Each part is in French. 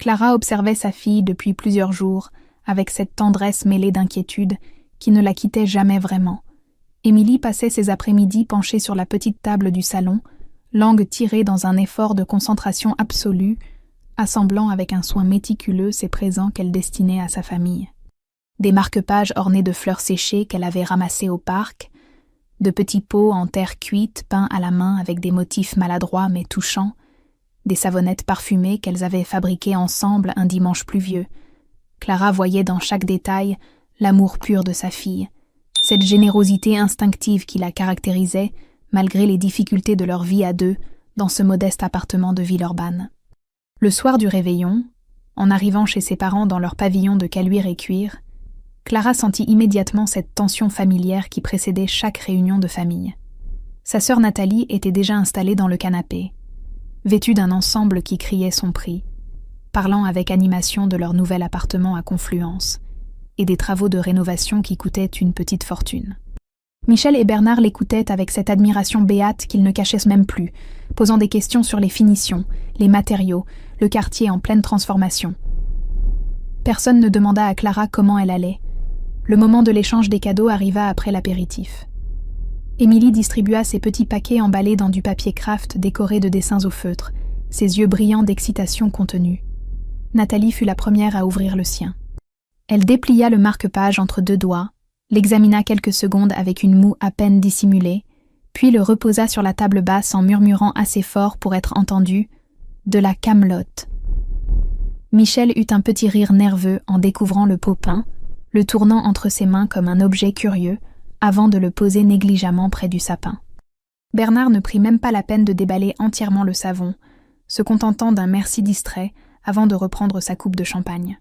Clara observait sa fille depuis plusieurs jours, avec cette tendresse mêlée d'inquiétude qui ne la quittait jamais vraiment. Émilie passait ses après-midi penchée sur la petite table du salon, langue tirée dans un effort de concentration absolue, assemblant avec un soin méticuleux ces présents qu'elle destinait à sa famille. Des marque-pages ornés de fleurs séchées qu'elle avait ramassées au parc, de petits pots en terre cuite peints à la main avec des motifs maladroits mais touchants, des savonnettes parfumées qu'elles avaient fabriquées ensemble un dimanche pluvieux. Clara voyait dans chaque détail l'amour pur de sa fille, cette générosité instinctive qui la caractérisait malgré les difficultés de leur vie à deux dans ce modeste appartement de Villeurbanne. Le soir du réveillon, en arrivant chez ses parents dans leur pavillon de caluire et cuir, Clara sentit immédiatement cette tension familière qui précédait chaque réunion de famille. Sa sœur Nathalie était déjà installée dans le canapé, vêtue d'un ensemble qui criait son prix, parlant avec animation de leur nouvel appartement à Confluence et des travaux de rénovation qui coûtaient une petite fortune. Michel et Bernard l'écoutaient avec cette admiration béate qu'ils ne cachaient même plus, posant des questions sur les finitions, les matériaux, le quartier en pleine transformation. Personne ne demanda à Clara comment elle allait. Le moment de l'échange des cadeaux arriva après l'apéritif. Émilie distribua ses petits paquets emballés dans du papier craft décoré de dessins au feutre, ses yeux brillants d'excitation contenue. Nathalie fut la première à ouvrir le sien. Elle déplia le marque-page entre deux doigts, l'examina quelques secondes avec une moue à peine dissimulée, puis le reposa sur la table basse en murmurant assez fort pour être entendu « de la camelote ». Michel eut un petit rire nerveux en découvrant le pot peint, le tournant entre ses mains comme un objet curieux, avant de le poser négligemment près du sapin. Bernard ne prit même pas la peine de déballer entièrement le savon, se contentant d'un merci distrait avant de reprendre sa coupe de champagne.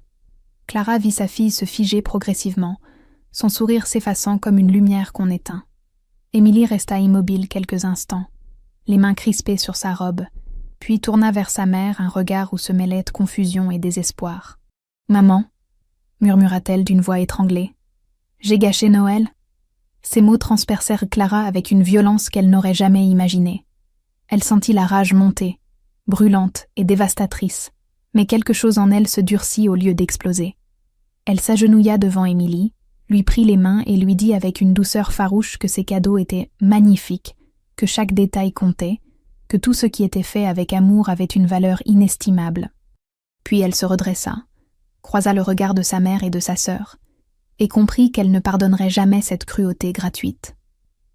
Clara vit sa fille se figer progressivement, son sourire s'effaçant comme une lumière qu'on éteint. Émilie resta immobile quelques instants, les mains crispées sur sa robe, puis tourna vers sa mère un regard où se mêlaient confusion et désespoir. « Maman » murmura-t-elle d'une voix étranglée. « J'ai gâché Noël ?» Ces mots transpercèrent Clara avec une violence qu'elle n'aurait jamais imaginée. Elle sentit la rage monter, brûlante et dévastatrice, mais quelque chose en elle se durcit au lieu d'exploser. Elle s'agenouilla devant Émilie, lui prit les mains et lui dit avec une douceur farouche que ses cadeaux étaient magnifiques, que chaque détail comptait, que tout ce qui était fait avec amour avait une valeur inestimable. Puis elle se redressa, croisa le regard de sa mère et de sa sœur, et comprit qu'elle ne pardonnerait jamais cette cruauté gratuite.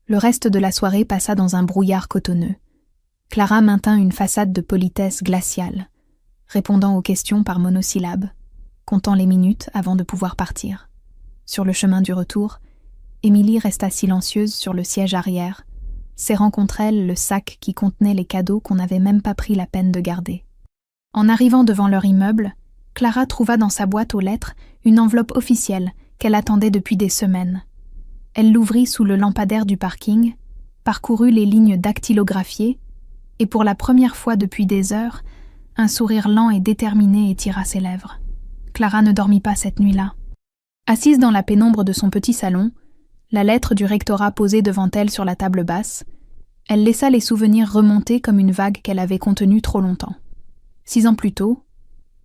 Le reste de la soirée passa dans un brouillard cotonneux. Clara maintint une façade de politesse glaciale, répondant aux questions par monosyllabes, comptant les minutes avant de pouvoir partir. Sur le chemin du retour, Émilie resta silencieuse sur le siège arrière, serrant contre elle le sac qui contenait les cadeaux qu'on n'avait même pas pris la peine de garder. En arrivant devant leur immeuble, Clara trouva dans sa boîte aux lettres une enveloppe officielle qu'elle attendait depuis des semaines. Elle l'ouvrit sous le lampadaire du parking, parcourut les lignes dactylographiées, et pour la première fois depuis des heures, un sourire lent et déterminé étira ses lèvres. Clara ne dormit pas cette nuit-là. Assise dans la pénombre de son petit salon, la lettre du rectorat posée devant elle sur la table basse, elle laissa les souvenirs remonter comme une vague qu'elle avait contenue trop longtemps. 6 ans plus tôt,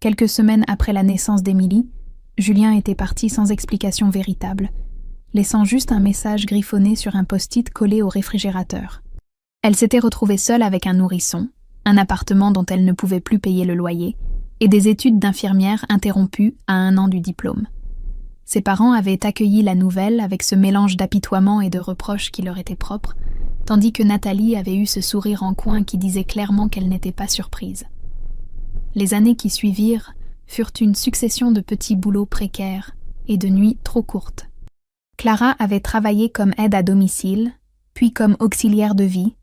quelques semaines après la naissance d'Émilie, Julien était parti sans explication véritable, laissant juste un message griffonné sur un post-it collé au réfrigérateur. Elle s'était retrouvée seule avec un nourrisson, un appartement dont elle ne pouvait plus payer le loyer, et des études d'infirmière interrompues à 1 an du diplôme. Ses parents avaient accueilli la nouvelle avec ce mélange d'apitoiement et de reproches qui leur était propre, tandis que Nathalie avait eu ce sourire en coin qui disait clairement qu'elle n'était pas surprise. Les années qui suivirent furent une succession de petits boulots précaires et de nuits trop courtes. Clara avait travaillé comme aide à domicile, puis comme auxiliaire de vie,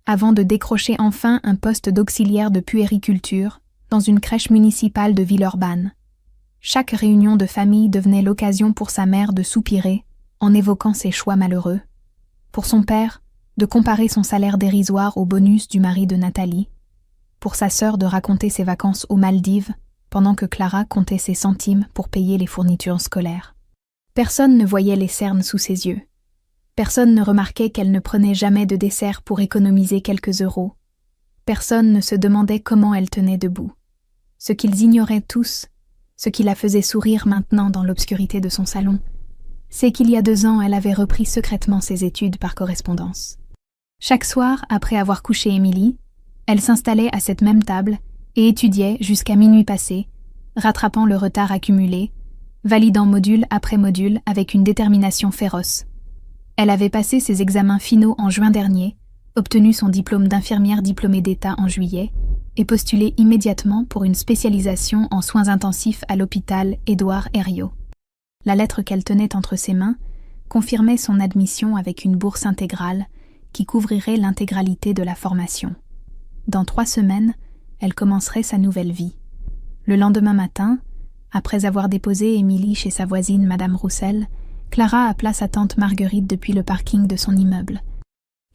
avant de décrocher enfin un poste d'auxiliaire de puériculture dans une crèche municipale de Villeurbanne. Chaque réunion de famille devenait l'occasion pour sa mère de soupirer en évoquant ses choix malheureux, pour son père de comparer son salaire dérisoire au bonus du mari de Nathalie, pour sa sœur de raconter ses vacances aux Maldives pendant que Clara comptait ses centimes pour payer les fournitures scolaires. Personne ne voyait les cernes sous ses yeux. Personne ne remarquait qu'elle ne prenait jamais de dessert pour économiser quelques euros. Personne ne se demandait comment elle tenait debout. Ce qu'ils ignoraient tous, ce qui la faisait sourire maintenant dans l'obscurité de son salon, c'est qu'il y a 2 ans, elle avait repris secrètement ses études par correspondance. Chaque soir, après avoir couché Émilie, elle s'installait à cette même table et étudiait jusqu'à minuit passé, rattrapant le retard accumulé, validant module après module avec une détermination féroce. Elle avait passé ses examens finaux en juin dernier, obtenu son diplôme d'infirmière diplômée d'État en juillet et postulé immédiatement pour une spécialisation en soins intensifs à l'hôpital Édouard Herriot. La lettre qu'elle tenait entre ses mains confirmait son admission avec une bourse intégrale qui couvrirait l'intégralité de la formation. Dans 3 semaines, elle commencerait sa nouvelle vie. Le lendemain matin, après avoir déposé Émilie chez sa voisine Madame Roussel, Clara appela sa tante Marguerite depuis le parking de son immeuble.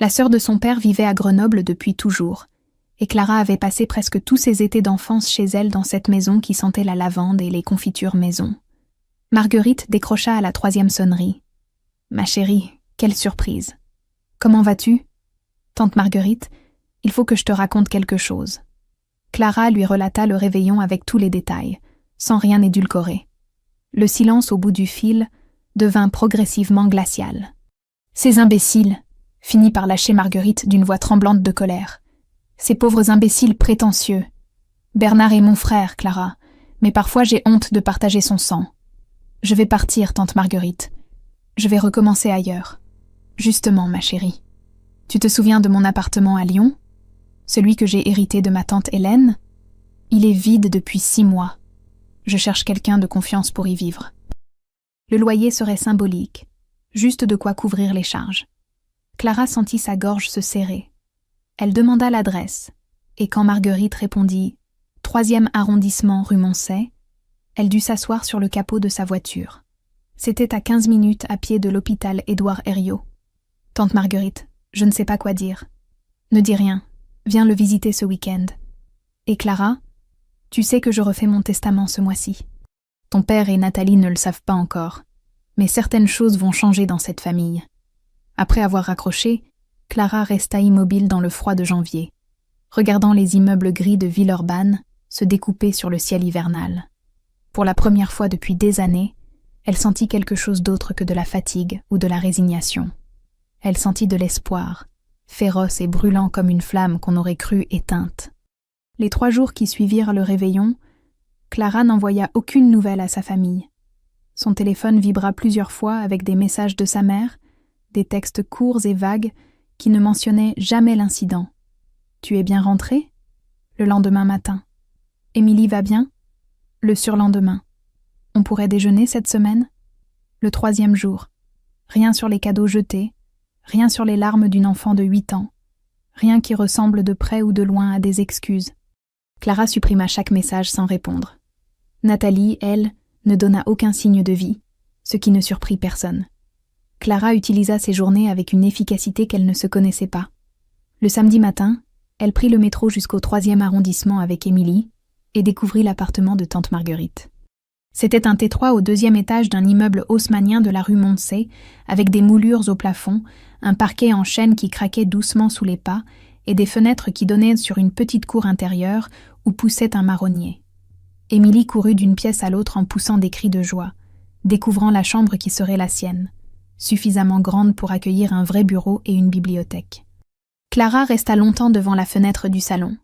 La sœur de son père vivait à Grenoble depuis toujours, et Clara avait passé presque tous ses étés d'enfance chez elle dans cette maison qui sentait la lavande et les confitures maison. Marguerite décrocha à la 3e sonnerie. « Ma chérie, quelle surprise. Comment vas-tu ? Tante Marguerite, il faut que je te raconte quelque chose. » Clara lui relata le réveillon avec tous les détails, sans rien édulcorer. Le silence au bout du fil devint progressivement glacial. « Ces imbéciles !» finit par lâcher Marguerite d'une voix tremblante de colère. « Ces pauvres imbéciles prétentieux. Bernard est mon frère, Clara, mais parfois j'ai honte de partager son sang. Je vais partir, tante Marguerite. Je vais recommencer ailleurs. Justement, ma chérie. Tu te souviens de mon appartement à Lyon ? Celui que j'ai hérité de ma tante Hélène ? Il est vide depuis 6 mois. Je cherche quelqu'un de confiance pour y vivre. Le loyer serait symbolique, juste de quoi couvrir les charges. Clara sentit sa gorge se serrer. Elle demanda l'adresse, et quand Marguerite répondit « 3e arrondissement rue Moncey », elle dut s'asseoir sur le capot de sa voiture. C'était à 15 minutes à pied de l'hôpital Édouard Herriot. « Tante Marguerite, je ne sais pas quoi dire. Ne dis rien, viens le visiter ce week-end. Et Clara, tu sais que je refais mon testament ce mois-ci. Ton père et Nathalie ne le savent pas encore, mais certaines choses vont changer dans cette famille. » Après avoir raccroché, Clara resta immobile dans le froid de janvier, regardant les immeubles gris de Villeurbanne se découper sur le ciel hivernal. Pour la première fois depuis des années, elle sentit quelque chose d'autre que de la fatigue ou de la résignation. Elle sentit de l'espoir, féroce et brûlant comme une flamme qu'on aurait cru éteinte. Les 3 jours qui suivirent le réveillon, Clara n'envoya aucune nouvelle à sa famille. Son téléphone vibra plusieurs fois avec des messages de sa mère, des textes courts et vagues qui ne mentionnaient jamais l'incident. « Tu es bien rentrée ?» Le lendemain matin. « Émilie va bien ?» Le surlendemain. « On pourrait déjeuner cette semaine ?» Le 3e jour. Rien sur les cadeaux jetés, rien sur les larmes d'une enfant de 8 ans, rien qui ressemble de près ou de loin à des excuses. Clara supprima chaque message sans répondre. Nathalie, elle, ne donna aucun signe de vie, ce qui ne surprit personne. Clara utilisa ses journées avec une efficacité qu'elle ne se connaissait pas. Le samedi matin, elle prit le métro jusqu'au 3e arrondissement avec Émilie et découvrit l'appartement de tante Marguerite. C'était un T3 au 2e étage d'un immeuble haussmannien de la rue Moncey, avec des moulures au plafond, un parquet en chêne qui craquait doucement sous les pas et des fenêtres qui donnaient sur une petite cour intérieure où poussait un marronnier. Émilie courut d'une pièce à l'autre en poussant des cris de joie, découvrant la chambre qui serait la sienne, suffisamment grande pour accueillir un vrai bureau et une bibliothèque. Clara resta longtemps devant la fenêtre du salon,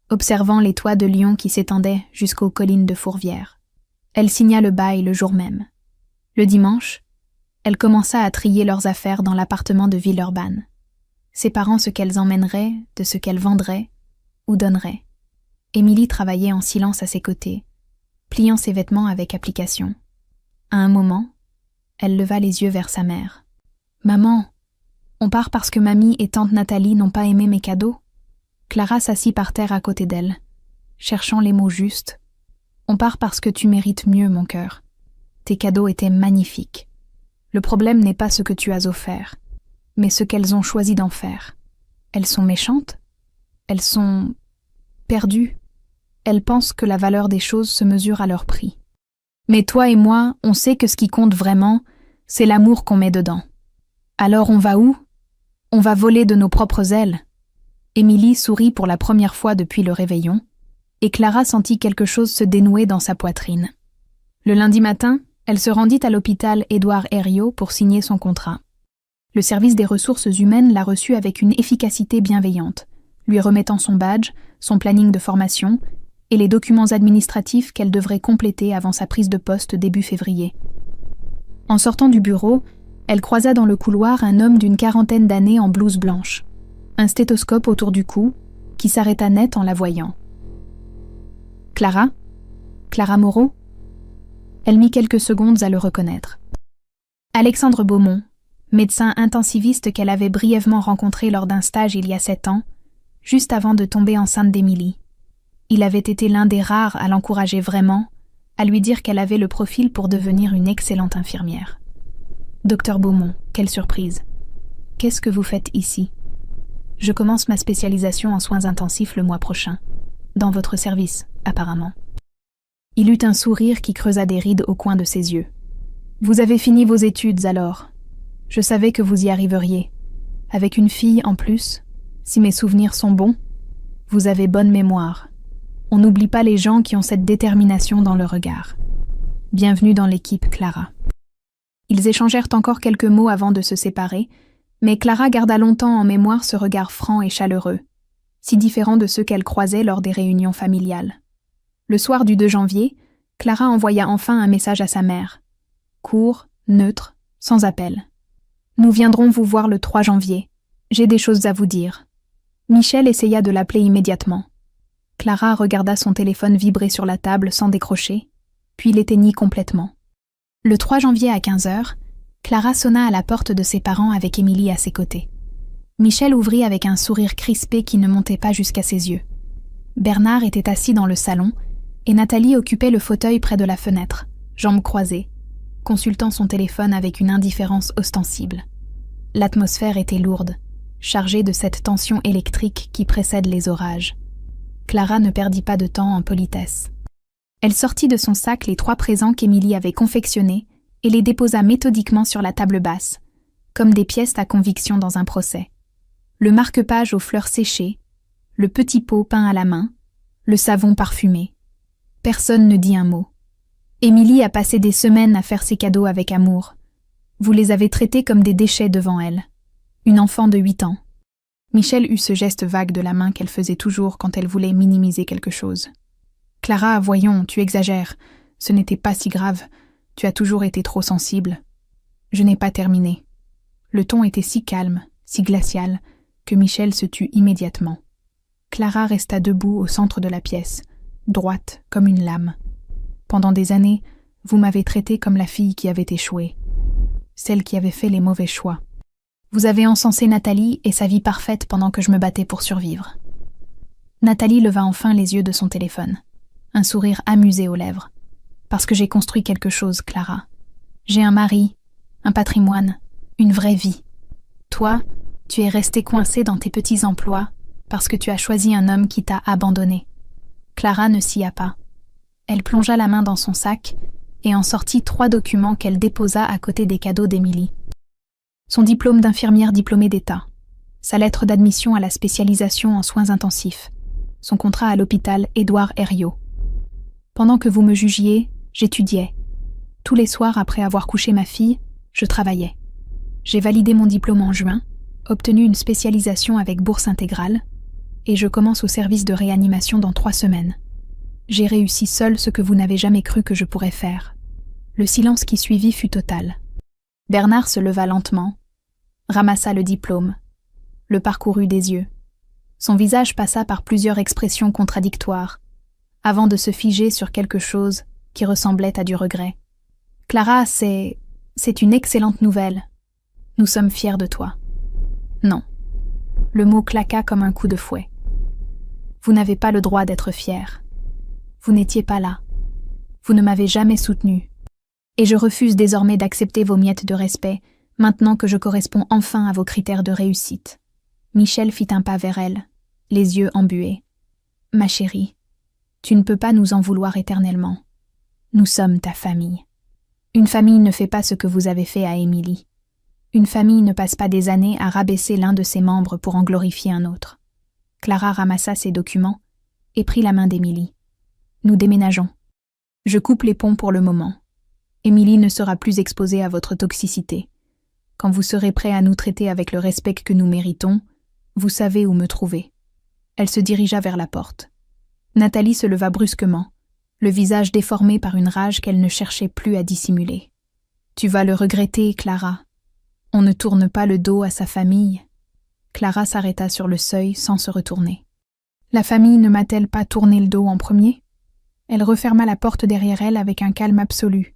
observant les toits de Lyon qui s'étendaient jusqu'aux collines de Fourvière. Elle signa le bail le jour même. Le dimanche, elle commença à trier leurs affaires dans l'appartement de Villeurbanne, séparant ce qu'elles emmèneraient de ce qu'elles vendraient ou donneraient. Émilie travaillait en silence à ses côtés, pliant ses vêtements avec application. À un moment, elle leva les yeux vers sa mère. « Maman, on part parce que mamie et tante Nathalie n'ont pas aimé mes cadeaux ?» Clara s'assit par terre à côté d'elle, cherchant les mots justes. « On part parce que tu mérites mieux, mon cœur. Tes cadeaux étaient magnifiques. Le problème n'est pas ce que tu as offert, mais ce qu'elles ont choisi d'en faire. Elles sont méchantes. Elles sont perdues. Elles pensent que la valeur des choses se mesure à leur prix. Mais toi et moi, on sait que ce qui compte vraiment, c'est l'amour qu'on met dedans. Alors on va où ? On va voler de nos propres ailes. » Émilie sourit pour la première fois depuis le réveillon, et Clara sentit quelque chose se dénouer dans sa poitrine. Le lundi matin, elle se rendit à l'hôpital Édouard Herriot pour signer son contrat. Le service des ressources humaines l'a reçue avec une efficacité bienveillante, lui remettant son badge, son planning de formation et les documents administratifs qu'elle devrait compléter avant sa prise de poste début février. En sortant du bureau, elle croisa dans le couloir un homme d'une quarantaine d'années en blouse blanche, un stéthoscope autour du cou, qui s'arrêta net en la voyant. « Clara ? Clara Moreau ?» Elle mit quelques secondes à le reconnaître. Alexandre Beaumont, médecin intensiviste qu'elle avait brièvement rencontré lors d'un stage il y a 7 ans, juste avant de tomber enceinte d'Émilie. Il avait été l'un des rares à l'encourager vraiment, à lui dire qu'elle avait le profil pour devenir une excellente infirmière. « Docteur Beaumont, quelle surprise. Qu'est-ce que vous faites ici ? Je commence ma spécialisation en soins intensifs le mois prochain. Dans votre service, apparemment. » Il eut un sourire qui creusa des rides au coin de ses yeux. « Vous avez fini vos études alors. Je savais que vous y arriveriez. Avec une fille en plus, si mes souvenirs sont bons, vous avez bonne mémoire. On n'oublie pas les gens qui ont cette détermination dans le regard. Bienvenue dans l'équipe, Clara. » Ils échangèrent encore quelques mots avant de se séparer, mais Clara garda longtemps en mémoire ce regard franc et chaleureux, si différent de ceux qu'elle croisait lors des réunions familiales. Le soir du 2 janvier, Clara envoya enfin un message à sa mère. Court, neutre, sans appel. « Nous viendrons vous voir le 3 janvier. J'ai des choses à vous dire. » Michel essaya de l'appeler immédiatement. Clara regarda son téléphone vibrer sur la table sans décrocher, puis l'éteignit complètement. Le 3 janvier à 15h, Clara sonna à la porte de ses parents avec Émilie à ses côtés. Michel ouvrit avec un sourire crispé qui ne montait pas jusqu'à ses yeux. Bernard était assis dans le salon, et Nathalie occupait le fauteuil près de la fenêtre, jambes croisées, consultant son téléphone avec une indifférence ostensible. L'atmosphère était lourde, chargée de cette tension électrique qui précède les orages. Clara ne perdit pas de temps en politesse. Elle sortit de son sac les 3 présents qu'Émilie avait confectionnés et les déposa méthodiquement sur la table basse, comme des pièces à conviction dans un procès. Le marque-page aux fleurs séchées, le petit pot peint à la main, le savon parfumé. Personne ne dit un mot. Émilie a passé des semaines à faire ses cadeaux avec amour. Vous les avez traités comme des déchets devant elle. Une enfant de 8 ans. Michel eut ce geste vague de la main qu'elle faisait toujours quand elle voulait minimiser quelque chose. « Clara, voyons, tu exagères. Ce n'était pas si grave. Tu as toujours été trop sensible. » Je n'ai pas terminé. Le ton était si calme, si glacial, que Michel se tut immédiatement. Clara resta debout au centre de la pièce, droite comme une lame. Pendant des années, vous m'avez traitée comme la fille qui avait échoué, celle qui avait fait les mauvais choix. Vous avez encensé Nathalie et sa vie parfaite pendant que je me battais pour survivre. Nathalie leva enfin les yeux de son téléphone, un sourire amusé aux lèvres. Parce que j'ai construit quelque chose, Clara. J'ai un mari, un patrimoine, une vraie vie. Toi, tu es restée coincée dans tes petits emplois parce que tu as choisi un homme qui t'a abandonnée. Clara ne sia pas. Elle plongea la main dans son sac et en sortit 3 documents qu'elle déposa à côté des cadeaux d'Émilie. Son diplôme d'infirmière diplômée d'État, sa lettre d'admission à la spécialisation en soins intensifs, son contrat à l'hôpital Édouard Herriot. Pendant que vous me jugiez, j'étudiais. Tous les soirs après avoir couché ma fille, je travaillais. J'ai validé mon diplôme en juin, obtenu une spécialisation avec bourse intégrale, et je commence au service de réanimation dans 3 semaines. J'ai réussi seule ce que vous n'avez jamais cru que je pourrais faire. Le silence qui suivit fut total. Bernard se leva lentement, ramassa le diplôme, le parcourut des yeux. Son visage passa par plusieurs expressions contradictoires, avant de se figer sur quelque chose qui ressemblait à du regret. « Clara, c'est une excellente nouvelle. Nous sommes fiers de toi. » Non. Le mot claqua comme un coup de fouet. Vous n'avez pas le droit d'être fier. Vous n'étiez pas là. Vous ne m'avez jamais soutenu. Et je refuse désormais d'accepter vos miettes de respect, maintenant que je corresponds enfin à vos critères de réussite. Michel fit un pas vers elle, les yeux embués. « Ma chérie, tu ne peux pas nous en vouloir éternellement. Nous sommes ta famille. Une famille ne fait pas ce que vous avez fait à Émilie. Une famille ne passe pas des années à rabaisser l'un de ses membres pour en glorifier un autre. » Clara ramassa ses documents et prit la main d'Émilie. Nous déménageons. Je coupe les ponts pour le moment. Émilie ne sera plus exposée à votre toxicité. Quand vous serez prêt à nous traiter avec le respect que nous méritons, vous savez où me trouver. Elle se dirigea vers la porte. Nathalie se leva brusquement, le visage déformé par une rage qu'elle ne cherchait plus à dissimuler. « Tu vas le regretter, Clara. On ne tourne pas le dos à sa famille. » Clara s'arrêta sur le seuil sans se retourner. « La famille ne m'a-t-elle pas tourné le dos en premier ?» Elle referma la porte derrière elle avec un calme absolu,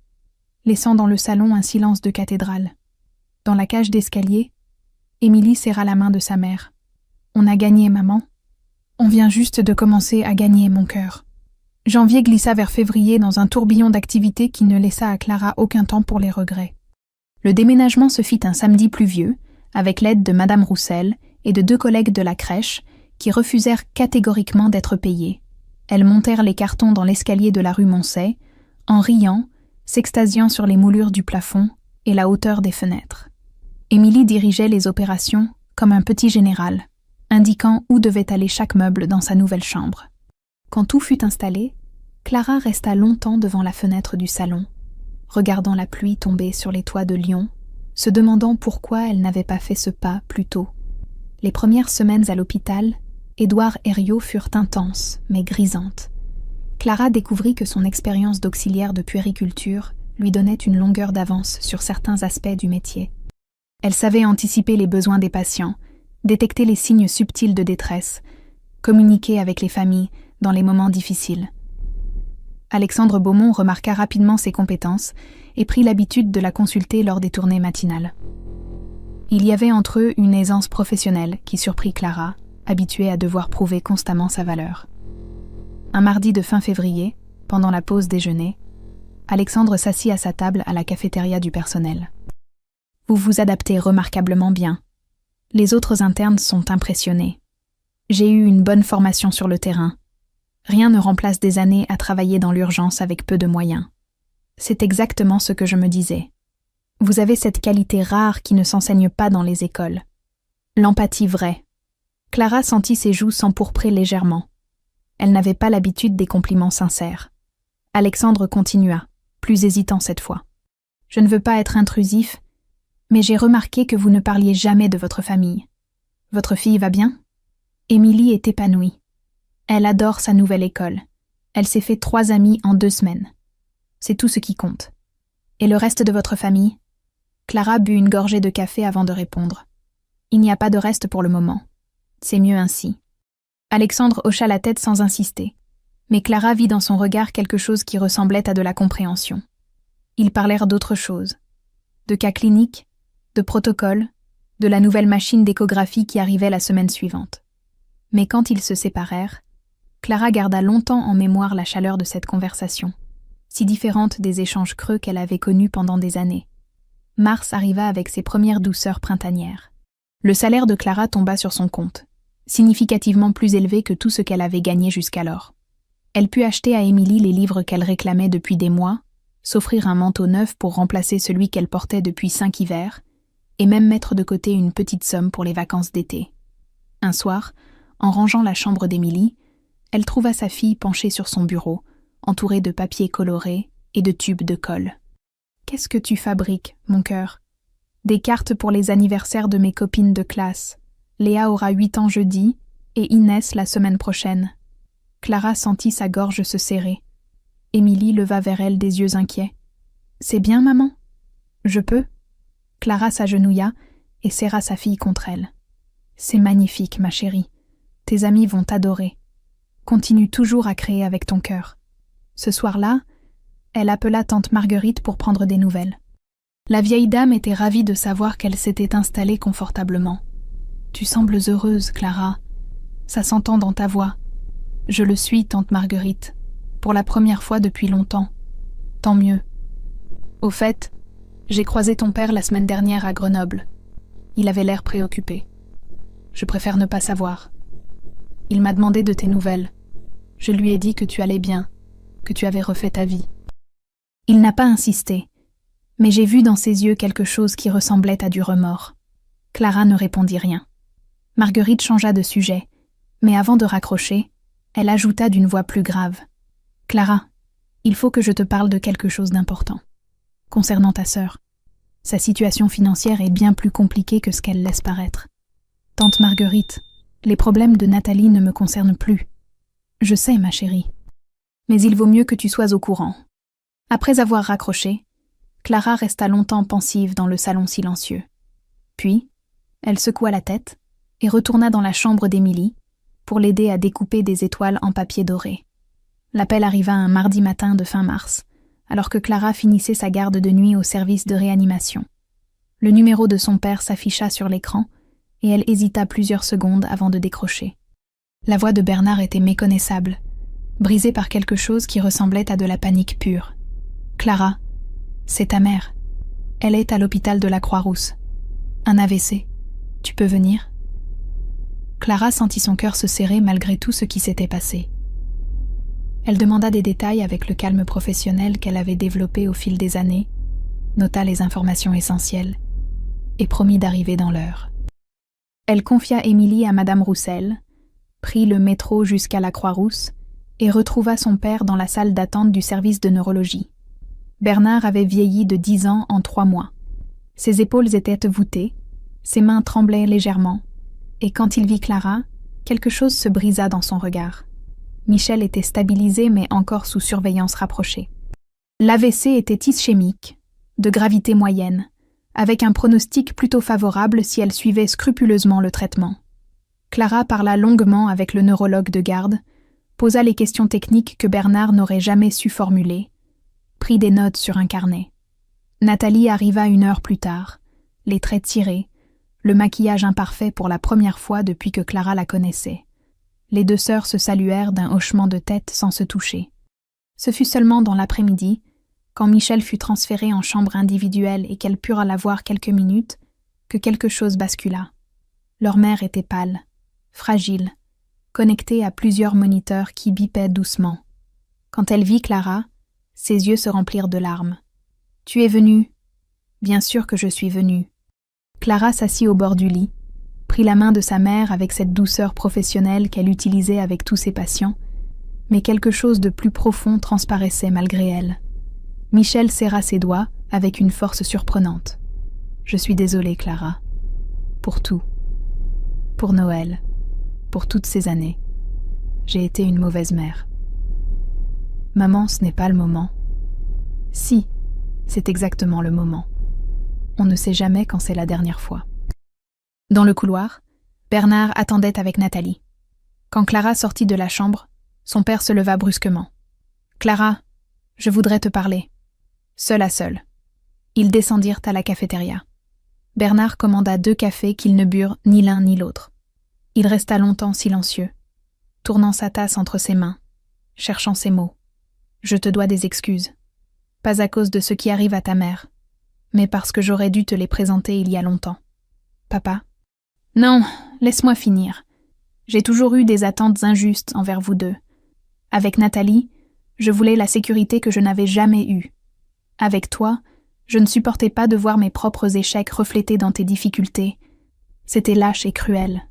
laissant dans le salon un silence de cathédrale. Dans la cage d'escalier, Émilie serra la main de sa mère. « On a gagné, maman. On vient juste de commencer à gagner, mon cœur. » Janvier glissa vers février dans un tourbillon d'activités qui ne laissa à Clara aucun temps pour les regrets. Le déménagement se fit un samedi pluvieux, avec l'aide de Madame Roussel et de 2 collègues de la crèche qui refusèrent catégoriquement d'être payées. Elles montèrent les cartons dans l'escalier de la rue Moncey, en riant, s'extasiant sur les moulures du plafond et la hauteur des fenêtres. Émilie dirigeait les opérations comme un petit général, indiquant où devait aller chaque meuble dans sa nouvelle chambre. Quand tout fut installé, Clara resta longtemps devant la fenêtre du salon, regardant la pluie tomber sur les toits de Lyon, se demandant pourquoi elle n'avait pas fait ce pas plus tôt. Les premières semaines à l'hôpital, Édouard Herriot furent intenses, mais grisantes. Clara découvrit que son expérience d'auxiliaire de puériculture lui donnait une longueur d'avance sur certains aspects du métier. Elle savait anticiper les besoins des patients, détecter les signes subtils de détresse, communiquer avec les familles dans les moments difficiles. Alexandre Beaumont remarqua rapidement ses compétences et prit l'habitude de la consulter lors des tournées matinales. Il y avait entre eux une aisance professionnelle qui surprit Clara, habituée à devoir prouver constamment sa valeur. Un mardi de fin février, pendant la pause déjeuner, Alexandre s'assit à sa table à la cafétéria du personnel. « Vous vous adaptez remarquablement bien. Les autres internes sont impressionnés. J'ai eu une bonne formation sur le terrain. Rien ne remplace des années à travailler dans l'urgence avec peu de moyens. C'est exactement ce que je me disais. Vous avez cette qualité rare qui ne s'enseigne pas dans les écoles. L'empathie vraie. » Clara sentit ses joues s'empourprer légèrement. Elle n'avait pas l'habitude des compliments sincères. Alexandre continua, plus hésitant cette fois. « Je ne veux pas être intrusif, mais j'ai remarqué que vous ne parliez jamais de votre famille. Votre fille va bien ?» Émilie est épanouie. Elle adore sa nouvelle école. Elle s'est fait 3 amis en 2 semaines. C'est tout ce qui compte. Et le reste de votre famille ? Clara but une gorgée de café avant de répondre. Il n'y a pas de reste pour le moment. C'est mieux ainsi. Alexandre hocha la tête sans insister. Mais Clara vit dans son regard quelque chose qui ressemblait à de la compréhension. Ils parlèrent d'autre chose. De cas cliniques, de protocoles, de la nouvelle machine d'échographie qui arrivait la semaine suivante. Mais quand ils se séparèrent, Clara garda longtemps en mémoire la chaleur de cette conversation, si différente des échanges creux qu'elle avait connus pendant des années. Mars arriva avec ses premières douceurs printanières. Le salaire de Clara tomba sur son compte, significativement plus élevé que tout ce qu'elle avait gagné jusqu'alors. Elle put acheter à Émilie les livres qu'elle réclamait depuis des mois, s'offrir un manteau neuf pour remplacer celui qu'elle portait depuis 5 hivers, et même mettre de côté une petite somme pour les vacances d'été. Un soir, en rangeant la chambre d'Émilie, elle trouva sa fille penchée sur son bureau, entourée de papiers colorés et de tubes de colle. « Qu'est-ce que tu fabriques, mon cœur ?»« Des cartes pour les anniversaires de mes copines de classe. Léa aura 8 ans jeudi et Inès la semaine prochaine. » Clara sentit sa gorge se serrer. Émilie leva vers elle des yeux inquiets. « C'est bien, maman ? Je peux ?» Clara s'agenouilla et serra sa fille contre elle. « C'est magnifique, ma chérie. Tes amis vont t'adorer. Continue toujours à créer avec ton cœur. » Ce soir-là, elle appela tante Marguerite pour prendre des nouvelles. La vieille dame était ravie de savoir qu'elle s'était installée confortablement. « Tu sembles heureuse, Clara. Ça s'entend dans ta voix. »« Je le suis, tante Marguerite. Pour la première fois depuis longtemps. Tant mieux. Au fait, j'ai croisé ton père la semaine dernière à Grenoble. Il avait l'air préoccupé. Je préfère ne pas savoir. Il m'a demandé de tes nouvelles. Je lui ai dit que tu allais bien, que tu avais refait ta vie. » Il n'a pas insisté, mais j'ai vu dans ses yeux quelque chose qui ressemblait à du remords. Clara ne répondit rien. Marguerite changea de sujet, mais avant de raccrocher, Elle ajouta d'une voix plus grave. « Clara, il faut que je te parle de quelque chose d'important. Concernant ta sœur, sa situation financière est bien plus compliquée que ce qu'elle laisse paraître. Tante Marguerite, les problèmes de Nathalie ne me concernent plus. Je sais, ma chérie. Mais il vaut mieux que tu sois au courant. » Après avoir raccroché, Clara resta longtemps pensive dans le salon silencieux. Puis, elle secoua la tête et retourna dans la chambre d'Émilie pour l'aider à découper des étoiles en papier doré. L'appel arriva un mardi matin de fin mars, alors que Clara finissait sa garde de nuit au service de réanimation. Le numéro de son père s'afficha sur l'écran et elle hésita plusieurs secondes avant de décrocher. La voix de Bernard était méconnaissable, brisée par quelque chose qui ressemblait à de la panique pure. « Clara, c'est ta mère. Elle est à l'hôpital de la Croix-Rousse. Un AVC. Tu peux venir ?» Clara sentit son cœur se serrer malgré tout ce qui s'était passé. Elle demanda des détails avec le calme professionnel qu'elle avait développé au fil des années, nota les informations essentielles et promit d'arriver dans l'heure. Elle confia Émilie à Madame Roussel, prit le métro jusqu'à la Croix-Rousse et retrouva son père dans la salle d'attente du service de neurologie. Bernard avait vieilli de 10 ans en 3 mois. Ses épaules étaient voûtées, ses mains tremblaient légèrement, et quand il vit Clara, quelque chose se brisa dans son regard. Michel était stabilisé mais encore sous surveillance rapprochée. L'AVC était ischémique, de gravité moyenne, avec un pronostic plutôt favorable si elle suivait scrupuleusement le traitement. Clara parla longuement avec le neurologue de garde, posa les questions techniques que Bernard n'aurait jamais su formuler, prit des notes sur un carnet. Nathalie arriva 1 heure plus tard, les traits tirés, le maquillage imparfait pour la première fois depuis que Clara la connaissait. Les 2 sœurs se saluèrent d'un hochement de tête sans se toucher. Ce fut seulement dans l'après-midi, quand Michel fut transféré en chambre individuelle et qu'elles purent la voir quelques minutes, que quelque chose bascula. Leur mère était pâle, fragile, connectée à plusieurs moniteurs qui bipaient doucement. Quand elle vit Clara, ses yeux se remplirent de larmes. « Tu es venue ?»« Bien sûr que je suis venue. » Clara s'assit au bord du lit, prit la main de sa mère avec cette douceur professionnelle qu'elle utilisait avec tous ses patients, mais quelque chose de plus profond transparaissait malgré elle. Michel serra ses doigts avec une force surprenante. « Je suis désolée, Clara. Pour tout. Pour Noël. Pour toutes ces années. J'ai été une mauvaise mère. » « Maman, ce n'est pas le moment. » »« Si, c'est exactement le moment. On ne sait jamais quand c'est la dernière fois. » Dans le couloir, Bernard attendait avec Nathalie. Quand Clara sortit de la chambre, son père se leva brusquement. « Clara, je voudrais te parler. » Seul à seul. Ils descendirent à la cafétéria. Bernard commanda 2 cafés qu'ils ne burent ni l'un ni l'autre. Il resta longtemps silencieux, tournant sa tasse entre ses mains, cherchant ses mots. « Je te dois des excuses. Pas à cause de ce qui arrive à ta mère, mais parce que j'aurais dû te les présenter il y a longtemps. Papa ? Non, laisse-moi finir. J'ai toujours eu des attentes injustes envers vous deux. Avec Nathalie, je voulais la sécurité que je n'avais jamais eue. Avec toi, je ne supportais pas de voir mes propres échecs reflétés dans tes difficultés. C'était lâche et cruel. »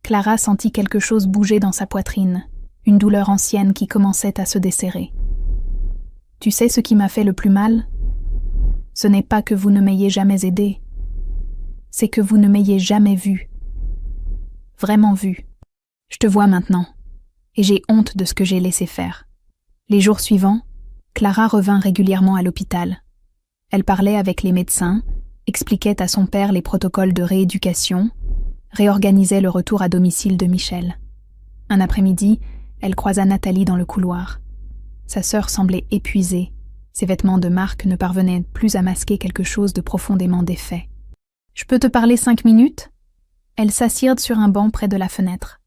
Clara sentit quelque chose bouger dans sa poitrine, une douleur ancienne qui commençait à se desserrer. « Tu sais ce qui m'a fait le plus mal ? Ce n'est pas que vous ne m'ayez jamais aidé. C'est que vous ne m'ayez jamais vue. Vraiment vue. Je te vois maintenant, et j'ai honte de ce que j'ai laissé faire. » Les jours suivants, Clara revint régulièrement à l'hôpital. Elle parlait avec les médecins, expliquait à son père les protocoles de rééducation, réorganisait le retour à domicile de Michel. Un après-midi, elle croisa Nathalie dans le couloir. Sa sœur semblait épuisée. Ses vêtements de marque ne parvenaient plus à masquer quelque chose de profondément défait. « Je peux te parler 5 minutes ?» Elles s'assirent sur un banc près de la fenêtre.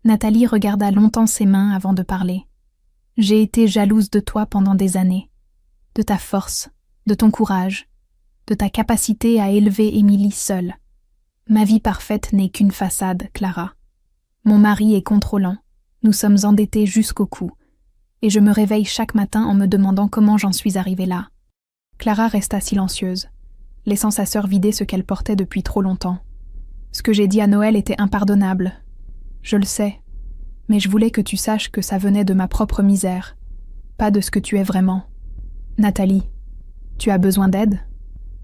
Nathalie regarda longtemps ses mains avant de parler. « J'ai été jalouse de toi pendant des années, de ta force, de ton courage, de ta capacité à élever Émilie seule. Ma vie parfaite n'est qu'une façade, Clara. Mon mari est contrôlant, nous sommes endettés jusqu'au cou, et je me réveille chaque matin en me demandant comment j'en suis arrivée là. » Clara resta silencieuse, laissant sa sœur vider ce qu'elle portait depuis trop longtemps. « Ce que j'ai dit à Noël était impardonnable. Je le sais. Mais je voulais que tu saches que ça venait de ma propre misère, pas de ce que tu es vraiment. Nathalie, tu as besoin d'aide?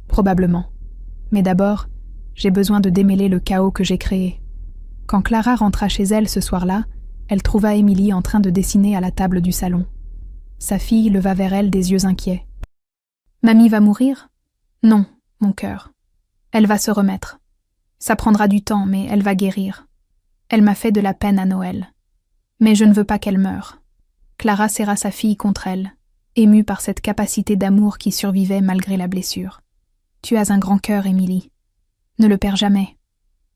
Probablement. Mais d'abord, j'ai besoin de démêler le chaos que j'ai créé. Quand Clara rentra chez elle ce soir-là, elle trouva Émilie en train de dessiner à la table du salon. Sa fille leva vers elle des yeux inquiets. « Mamie va mourir? Non, mon cœur. Elle va se remettre. Ça prendra du temps, mais elle va guérir. Elle m'a fait de la peine à Noël. Mais je ne veux pas qu'elle meure. » Clara serra sa fille contre elle, émue par cette capacité d'amour qui survivait malgré la blessure. « Tu as un grand cœur, Émilie. Ne le perds jamais. »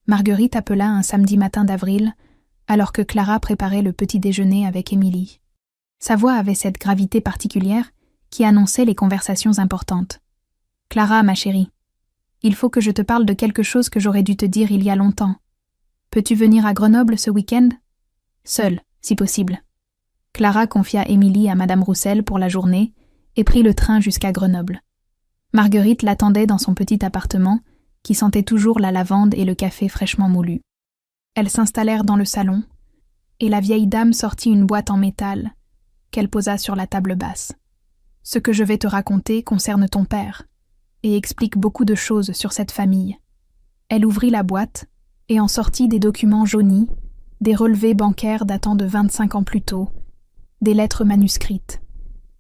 Marguerite appela un samedi matin d'avril, alors que Clara préparait le petit déjeuner avec Émilie. Sa voix avait cette gravité particulière qui annonçait les conversations importantes. « Clara, ma chérie, il faut que je te parle de quelque chose que j'aurais dû te dire il y a longtemps. Peux-tu venir à Grenoble ce week-end? Seule, si possible. » Clara confia Émilie à Madame Roussel pour la journée et prit le train jusqu'à Grenoble. Marguerite l'attendait dans son petit appartement, qui sentait toujours la lavande et le café fraîchement moulu. Elles s'installèrent dans le salon, et la vieille dame sortit une boîte en métal, qu'elle posa sur la table basse. « Ce que je vais te raconter concerne ton père, et explique beaucoup de choses sur cette famille. » Elle ouvrit la boîte, et en sortit des documents jaunis, des relevés bancaires datant de 25 ans plus tôt, des lettres manuscrites.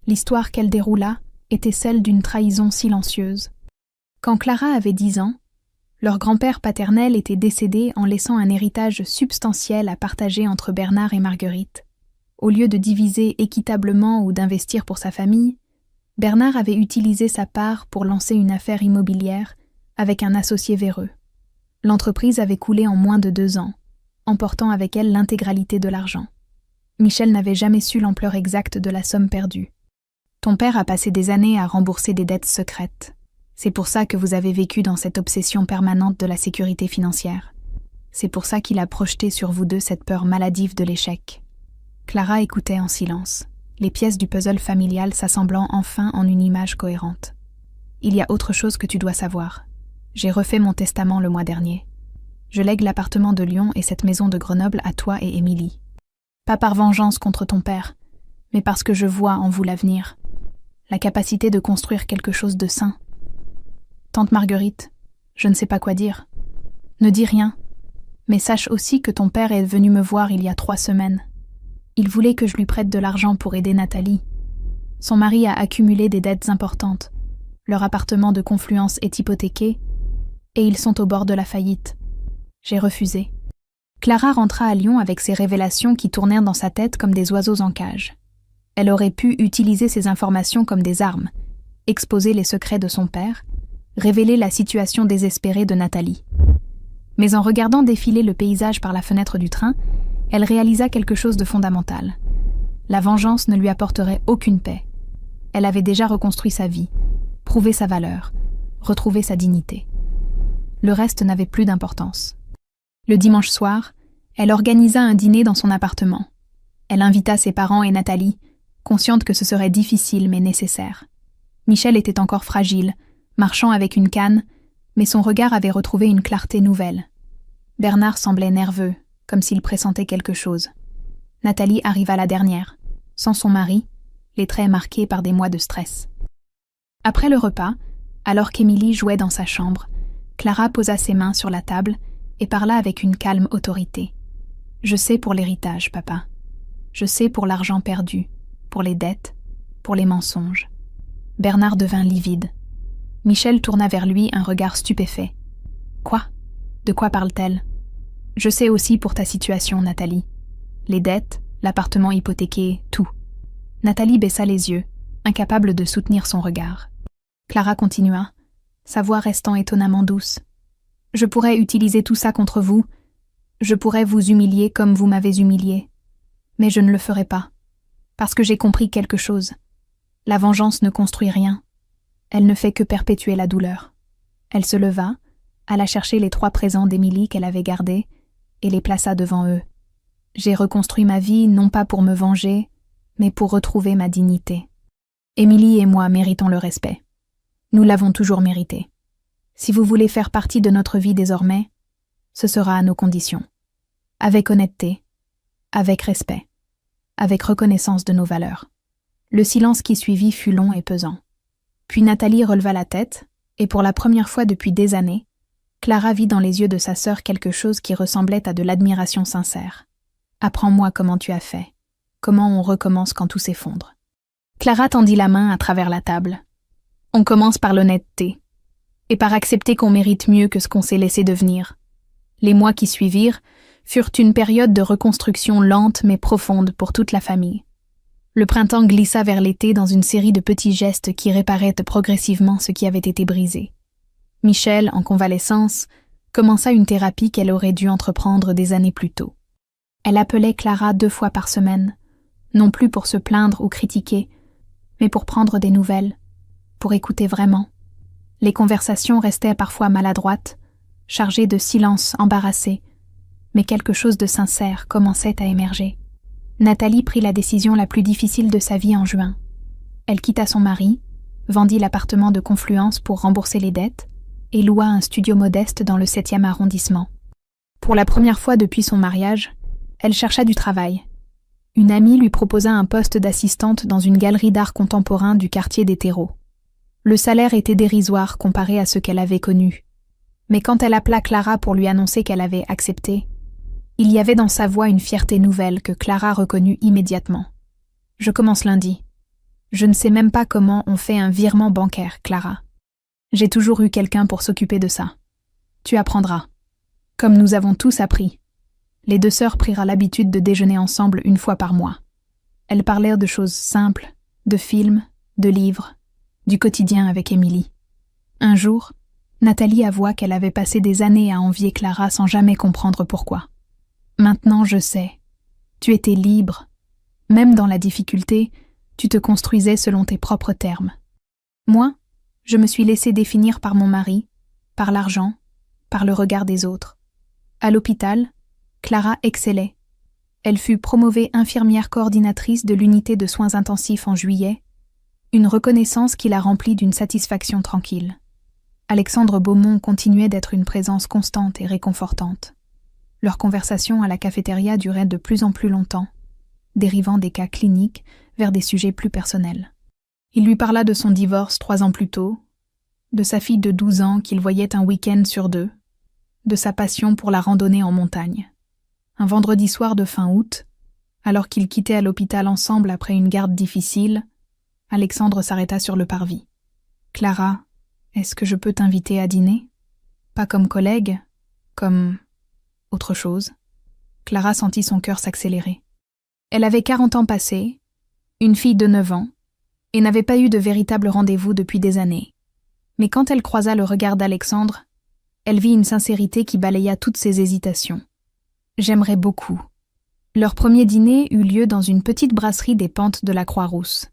L'histoire qu'elle déroula était celle d'une trahison silencieuse. Quand Clara avait 10 ans, leur grand-père paternel était décédé en laissant un héritage substantiel à partager entre Bernard et Marguerite. Au lieu de diviser équitablement ou d'investir pour sa famille, Bernard avait utilisé sa part pour lancer une affaire immobilière avec un associé véreux. L'entreprise avait coulé en moins de 2 ans, emportant avec elle l'intégralité de l'argent. Michel n'avait jamais su l'ampleur exacte de la somme perdue. « Ton père a passé des années à rembourser des dettes secrètes. C'est pour ça que vous avez vécu dans cette obsession permanente de la sécurité financière. C'est pour ça qu'il a projeté sur vous deux cette peur maladive de l'échec. » Clara écoutait en silence, les pièces du puzzle familial s'assemblant enfin en une image cohérente. « Il y a autre chose que tu dois savoir. J'ai refait mon testament le mois dernier. Je lègue l'appartement de Lyon et cette maison de Grenoble à toi et Émilie. Pas par vengeance contre ton père, mais parce que je vois en vous l'avenir, la capacité de construire quelque chose de sain. Tante Marguerite, je ne sais pas quoi dire. Ne dis rien, mais sache aussi que ton père est venu me voir il y a 3 semaines. Il voulait que je lui prête de l'argent pour aider Nathalie. Son mari a accumulé des dettes importantes. Leur appartement de Confluence est hypothéqué et ils sont au bord de la faillite. J'ai refusé. » Clara rentra à Lyon avec ces révélations qui tournèrent dans sa tête comme des oiseaux en cage. Elle aurait pu utiliser ces informations comme des armes, exposer les secrets de son père, révéler la situation désespérée de Nathalie. Mais en regardant défiler le paysage par la fenêtre du train, elle réalisa quelque chose de fondamental. La vengeance ne lui apporterait aucune paix. Elle avait déjà reconstruit sa vie, prouvé sa valeur, retrouvé sa dignité. Le reste n'avait plus d'importance. Le dimanche soir, elle organisa un dîner dans son appartement. Elle invita ses parents et Nathalie, consciente que ce serait difficile mais nécessaire. Michel était encore fragile, marchant avec une canne, mais son regard avait retrouvé une clarté nouvelle. Bernard semblait nerveux, comme s'il pressentait quelque chose. Nathalie arriva la dernière, sans son mari, les traits marqués par des mois de stress. Après le repas, alors qu'Émilie jouait dans sa chambre, Clara posa ses mains sur la table et parla avec une calme autorité. « Je sais pour l'héritage, papa. Je sais pour l'argent perdu, pour les dettes, pour les mensonges. » Bernard devint livide. Michel tourna vers lui un regard stupéfait. « Quoi? De quoi parle-t-elle? »« Je sais aussi pour ta situation, Nathalie. Les dettes, l'appartement hypothéqué, tout. » Nathalie baissa les yeux, incapable de soutenir son regard. Clara continua, sa voix restant étonnamment douce. « Je pourrais utiliser tout ça contre vous. Je pourrais vous humilier comme vous m'avez humilié. Mais je ne le ferai pas. Parce que j'ai compris quelque chose. La vengeance ne construit rien. Elle ne fait que perpétuer la douleur. » Elle se leva, alla chercher les 3 présents d'Émilie qu'elle avait gardés et les plaça devant eux. « J'ai reconstruit ma vie non pas pour me venger, mais pour retrouver ma dignité. Émilie et moi méritons le respect. Nous l'avons toujours mérité. Si vous voulez faire partie de notre vie désormais, ce sera à nos conditions. Avec honnêteté, avec respect, avec reconnaissance de nos valeurs. Le silence qui suivit fut long et pesant. Puis Nathalie releva la tête, et pour la première fois depuis des années, Clara vit dans les yeux de sa sœur quelque chose qui ressemblait à de l'admiration sincère. « Apprends-moi comment tu as fait, comment on recommence quand tout s'effondre. » Clara tendit la main à travers la table. « On commence par l'honnêteté, et par accepter qu'on mérite mieux que ce qu'on s'est laissé devenir. » Les mois qui suivirent furent une période de reconstruction lente mais profonde pour toute la famille. Le printemps glissa vers l'été dans une série de petits gestes qui réparaient progressivement ce qui avait été brisé. Michel, en convalescence, commença une thérapie qu'elle aurait dû entreprendre des années plus tôt. Elle appelait Clara 2 fois par semaine, non plus pour se plaindre ou critiquer, mais pour prendre des nouvelles, pour écouter vraiment. Les conversations restaient parfois maladroites, chargées de silence embarrassé, mais quelque chose de sincère commençait à émerger. Nathalie prit la décision la plus difficile de sa vie en juin. Elle quitta son mari, vendit l'appartement de Confluence pour rembourser les dettes et loua un studio modeste dans le 7e arrondissement. Pour la première fois depuis son mariage, elle chercha du travail. Une amie lui proposa un poste d'assistante dans une galerie d'art contemporain du quartier des Terreaux. Le salaire était dérisoire comparé à ce qu'elle avait connu. Mais quand elle appela Clara pour lui annoncer qu'elle avait accepté, il y avait dans sa voix une fierté nouvelle que Clara reconnut immédiatement. « Je commence lundi. Je ne sais même pas comment on fait un virement bancaire, Clara. J'ai toujours eu quelqu'un pour s'occuper de ça. Tu apprendras. » Comme nous avons tous appris. Les 2 sœurs prirent l'habitude de déjeuner ensemble 1 fois par mois. Elles parlèrent de choses simples, de films, de livres, du quotidien avec Émilie. Un jour, Nathalie avoua qu'elle avait passé des années à envier Clara sans jamais comprendre pourquoi. « Maintenant, je sais. Tu étais libre. Même dans la difficulté, tu te construisais selon tes propres termes. Moi, je me suis laissée définir par mon mari, par l'argent, par le regard des autres. À l'hôpital, Clara excellait. Elle fut promovée infirmière coordinatrice de l'unité de soins intensifs en juillet, une reconnaissance qui la remplit d'une satisfaction tranquille. Alexandre Beaumont continuait d'être une présence constante et réconfortante. Leurs conversations à la cafétéria duraient de plus en plus longtemps, dérivant des cas cliniques vers des sujets plus personnels. Il lui parla de son divorce 3 ans plus tôt, de sa fille de 12 ans qu'il voyait un week-end sur 2, de sa passion pour la randonnée en montagne. Un vendredi soir de fin août, alors qu'ils quittaient à l'hôpital ensemble après une garde difficile, Alexandre s'arrêta sur le parvis. « Clara, est-ce que je peux t'inviter à dîner ? Pas comme collègue, comme autre chose. » Clara sentit son cœur s'accélérer. Elle avait 40 ans passés, une fille de 9 ans, et n'avait pas eu de véritable rendez-vous depuis des années. Mais quand elle croisa le regard d'Alexandre, elle vit une sincérité qui balaya toutes ses hésitations. « J'aimerais beaucoup. » Leur premier dîner eut lieu dans une petite brasserie des pentes de la Croix-Rousse.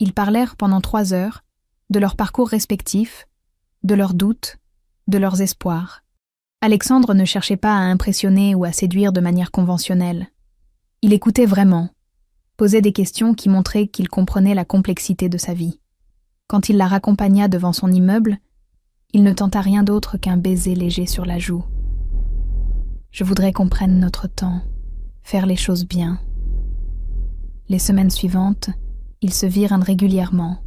Ils parlèrent pendant 3 heures, de leurs parcours respectifs, de leurs doutes, de leurs espoirs. Alexandre ne cherchait pas à impressionner ou à séduire de manière conventionnelle. Il écoutait vraiment, posait des questions qui montraient qu'il comprenait la complexité de sa vie. Quand il la raccompagna devant son immeuble, il ne tenta rien d'autre qu'un baiser léger sur la joue. « Je voudrais qu'on prenne notre temps, faire les choses bien. » Les semaines suivantes, ils se virent régulièrement,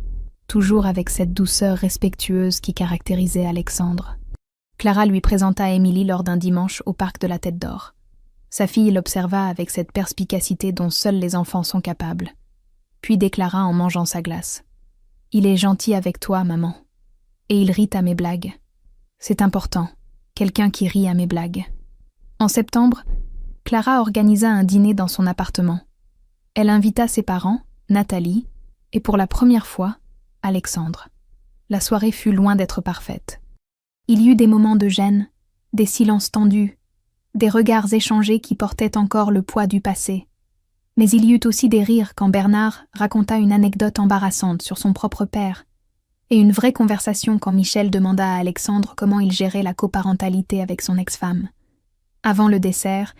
toujours avec cette douceur respectueuse qui caractérisait Alexandre. Clara lui présenta Émilie lors d'un dimanche au parc de la Tête d'Or. Sa fille l'observa avec cette perspicacité dont seuls les enfants sont capables, puis déclara en mangeant sa glace. « Il est gentil avec toi, maman. Et il rit à mes blagues. C'est important, quelqu'un qui rit à mes blagues. » En septembre, Clara organisa un dîner dans son appartement. Elle invita ses parents, Nathalie, et pour la première fois, Alexandre. La soirée fut loin d'être parfaite. Il y eut des moments de gêne, des silences tendus, des regards échangés qui portaient encore le poids du passé. Mais il y eut aussi des rires quand Bernard raconta une anecdote embarrassante sur son propre père, et une vraie conversation quand Michel demanda à Alexandre comment il gérait la coparentalité avec son ex-femme. Avant le dessert,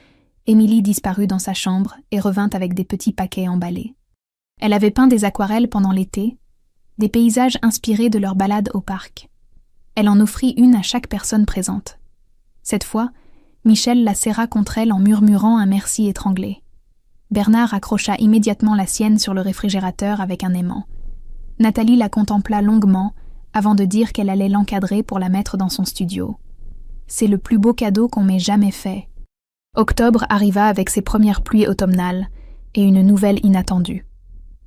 Émilie disparut dans sa chambre et revint avec des petits paquets emballés. Elle avait peint des aquarelles pendant l'été, des paysages inspirés de leur balade au parc. Elle en offrit une à chaque personne présente. Cette fois, Michel la serra contre elle en murmurant un merci étranglé. Bernard accrocha immédiatement la sienne sur le réfrigérateur avec un aimant. Nathalie la contempla longuement avant de dire qu'elle allait l'encadrer pour la mettre dans son studio. C'est le plus beau cadeau qu'on m'ait jamais fait. Octobre arriva avec ses premières pluies automnales et une nouvelle inattendue.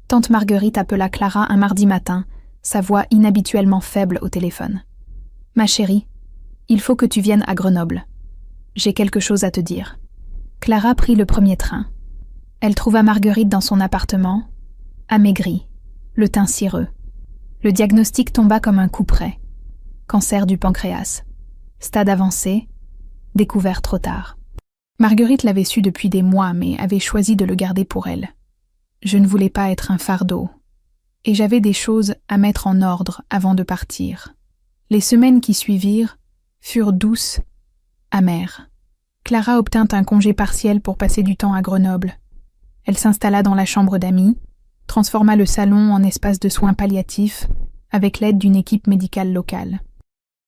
Tante Marguerite appela Clara un mardi matin, sa voix inhabituellement faible au téléphone. « Ma chérie, il faut que tu viennes à Grenoble. J'ai quelque chose à te dire. » Clara prit le premier train. Elle trouva Marguerite dans son appartement, amaigrie, le teint cireux. Le diagnostic tomba comme un coup près. Cancer du pancréas. Stade avancé, découvert trop tard. Marguerite l'avait su depuis des mois, mais avait choisi de le garder pour elle. Je ne voulais pas être un fardeau, et j'avais des choses à mettre en ordre avant de partir. Les semaines qui suivirent furent douces, amères. Clara obtint un congé partiel pour passer du temps à Grenoble. Elle s'installa dans la chambre d'amis, transforma le salon en espace de soins palliatifs avec l'aide d'une équipe médicale locale.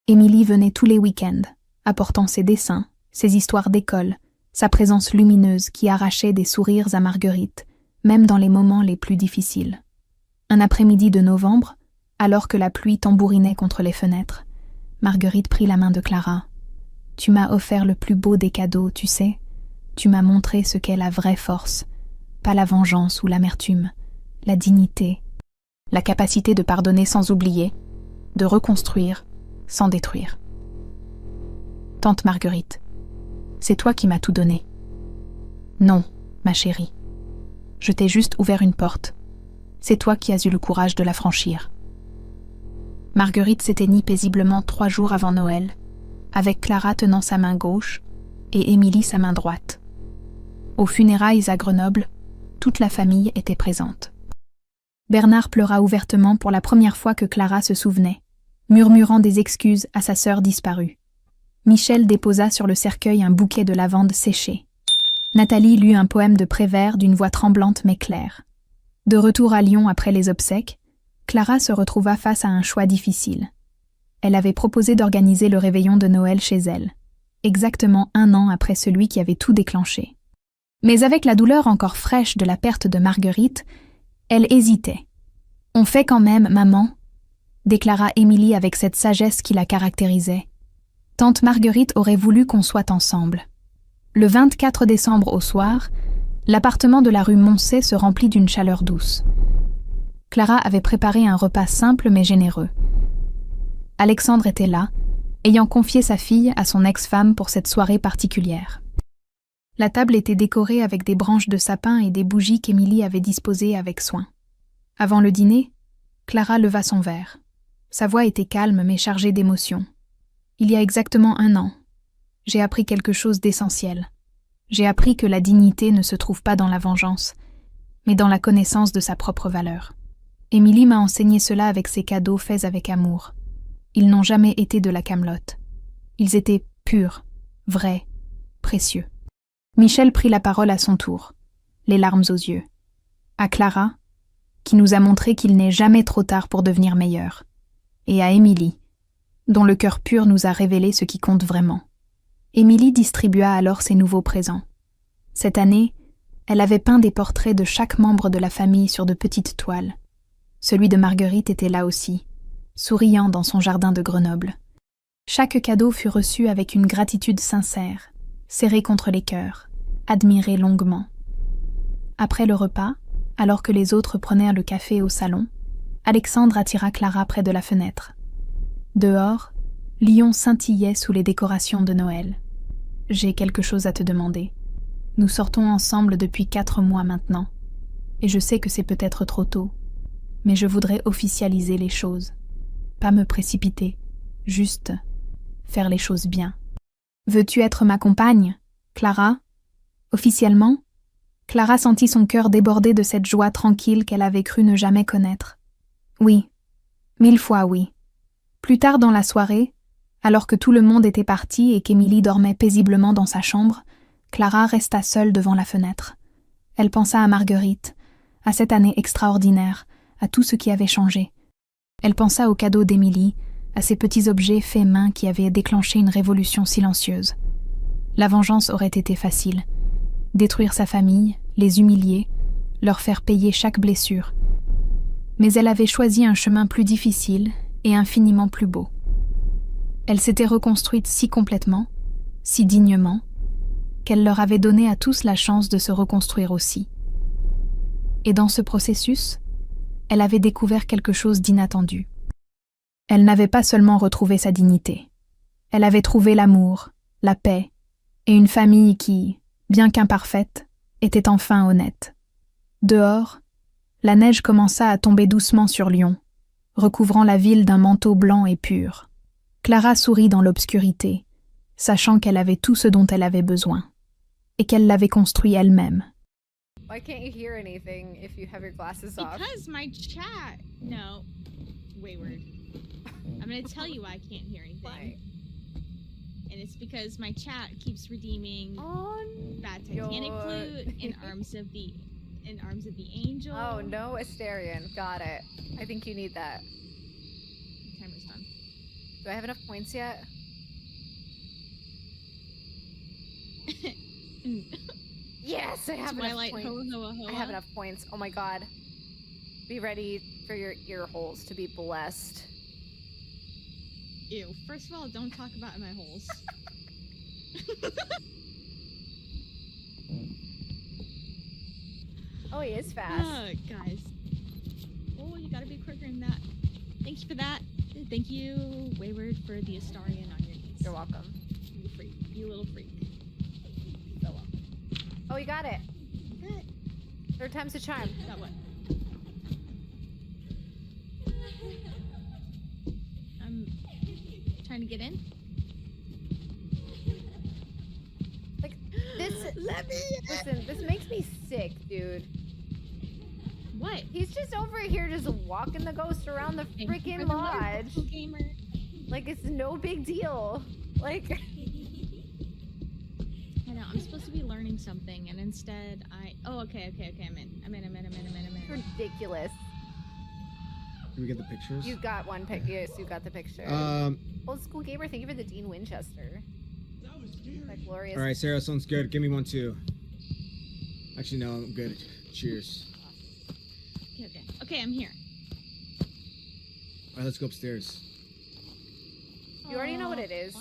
Émilie venait tous les week-ends, apportant ses dessins, ses histoires d'école, sa présence lumineuse qui arrachait des sourires à Marguerite, même dans les moments les plus difficiles. Un après-midi de novembre, alors que la pluie tambourinait contre les fenêtres, Marguerite prit la main de Clara. « Tu m'as offert le plus beau des cadeaux, tu sais. Tu m'as montré ce qu'est la vraie force, pas la vengeance ou l'amertume, la dignité, la capacité de pardonner sans oublier, de reconstruire sans détruire. Tante Marguerite, c'est toi qui m'as tout donné. Non, ma chérie. Je t'ai juste ouvert une porte. C'est toi qui as eu le courage de la franchir. » Marguerite s'éteignit paisiblement 3 jours avant Noël, avec Clara tenant sa main gauche et Émilie sa main droite. Aux funérailles à Grenoble, toute la famille était présente. Bernard pleura ouvertement pour la première fois que Clara se souvenait, murmurant des excuses à sa sœur disparue. Michel déposa sur le cercueil un bouquet de lavande séché. Nathalie lut un poème de Prévert d'une voix tremblante mais claire. De retour à Lyon après les obsèques, Clara se retrouva face à un choix difficile. Elle avait proposé d'organiser le réveillon de Noël chez elle, exactement 1 an après celui qui avait tout déclenché. Mais avec la douleur encore fraîche de la perte de Marguerite, elle hésitait. « On fait quand même, maman », déclara Émilie avec cette sagesse qui la caractérisait. Tante Marguerite aurait voulu qu'on soit ensemble. Le 24 décembre au soir, l'appartement de la rue Moncey se remplit d'une chaleur douce. Clara avait préparé un repas simple mais généreux. Alexandre était là, ayant confié sa fille à son ex-femme pour cette soirée particulière. La table était décorée avec des branches de sapin et des bougies qu'Émilie avait disposées avec soin. Avant le dîner, Clara leva son verre. Sa voix était calme mais chargée d'émotion. « Il y a exactement 1 an, j'ai appris quelque chose d'essentiel. J'ai appris que la dignité ne se trouve pas dans la vengeance, mais dans la connaissance de sa propre valeur. Émilie m'a enseigné cela avec ses cadeaux faits avec amour. Ils n'ont jamais été de la camelote. Ils étaient purs, vrais, précieux. » Michel prit la parole à son tour, les larmes aux yeux. À Clara, qui nous a montré qu'il n'est jamais trop tard pour devenir meilleur. Et à Émilie, dont le cœur pur nous a révélé ce qui compte vraiment. Émilie distribua alors ses nouveaux présents. Cette année, elle avait peint des portraits de chaque membre de la famille sur de petites toiles. Celui de Marguerite était là aussi, souriant dans son jardin de Grenoble. Chaque cadeau fut reçu avec une gratitude sincère, serré contre les cœurs, admiré longuement. Après le repas, alors que les autres prenaient le café au salon, Alexandre attira Clara près de la fenêtre. Dehors, Lyon scintillait sous les décorations de Noël. « J'ai quelque chose à te demander. Nous sortons ensemble depuis 4 mois maintenant, et je sais que c'est peut-être trop tôt, mais je voudrais officialiser les choses. Pas me précipiter, juste faire les choses bien. Veux-tu être ma compagne, Clara ? Officiellement ? » Clara sentit son cœur déborder de cette joie tranquille qu'elle avait cru ne jamais connaître. Oui, 1000 fois oui. Plus tard dans la soirée, alors que tout le monde était parti et qu'Émilie dormait paisiblement dans sa chambre, Clara resta seule devant la fenêtre. Elle pensa à Marguerite, à cette année extraordinaire, à tout ce qui avait changé. Elle pensa aux cadeaux d'Émilie, à ces petits objets faits main qui avaient déclenché une révolution silencieuse. La vengeance aurait été facile. Détruire sa famille, les humilier, leur faire payer chaque blessure. Mais elle avait choisi un chemin plus difficile et infiniment plus beau. Elle s'était reconstruite si complètement, si dignement, qu'elle leur avait donné à tous la chance de se reconstruire aussi. Et dans ce processus, elle avait découvert quelque chose d'inattendu. Elle n'avait pas seulement retrouvé sa dignité. Elle avait trouvé l'amour, la paix, et une famille qui, bien qu'imparfaite, était enfin honnête. Dehors, la neige commença à tomber doucement sur Lyon, recouvrant la ville d'un manteau blanc et pur. Clara sourit dans l'obscurité, sachant qu'elle avait tout ce dont elle avait besoin, et qu'elle l'avait construit elle-même. Why can't you hear anything if you have your glasses off? Because my chat. No. Wayward. I'm gonna tell you why I can't hear anything. Why? And it's because my chat keeps redeeming On Bad Titanic your- Flute in Arms of the Angel. Oh, no Asterion. Got it. I think you need that. Timer's done. Do I have enough points yet? Yes, I have Twilight, enough hoa, points. hoa, hoa. I have enough points. Oh my god. Be ready for your ear holes to be blessed. Ew. First of all, don't talk about my holes. Oh, he is fast. Guys. Oh, you gotta be quicker than that. Thank you for that. Thank you, Wayward, for the Astarion on your knees. You're welcome. You freak. You little freak. So well. Oh, you got it. Good. Third time's a charm. Got what? I'm trying to get in. Like, this... Let me Listen, this makes me sick, dude. What? He's just over here just walking the ghost around the Thank you freaking for the lodge. wonderful gamer. Like, it's no big deal. Like... I know, I'm supposed to be learning something, and instead Oh, okay, I'm in. I'm in. Ridiculous. Can we get the pictures? You got one pic. Yes, you got the picture. Old school gamer, thank you for the Dean Winchester. That glorious. All right, Sarah, sounds good. Give me one too. Actually, no, I'm good. Cheers. Okay, I'm here. All right, let's go upstairs. You already know what it is.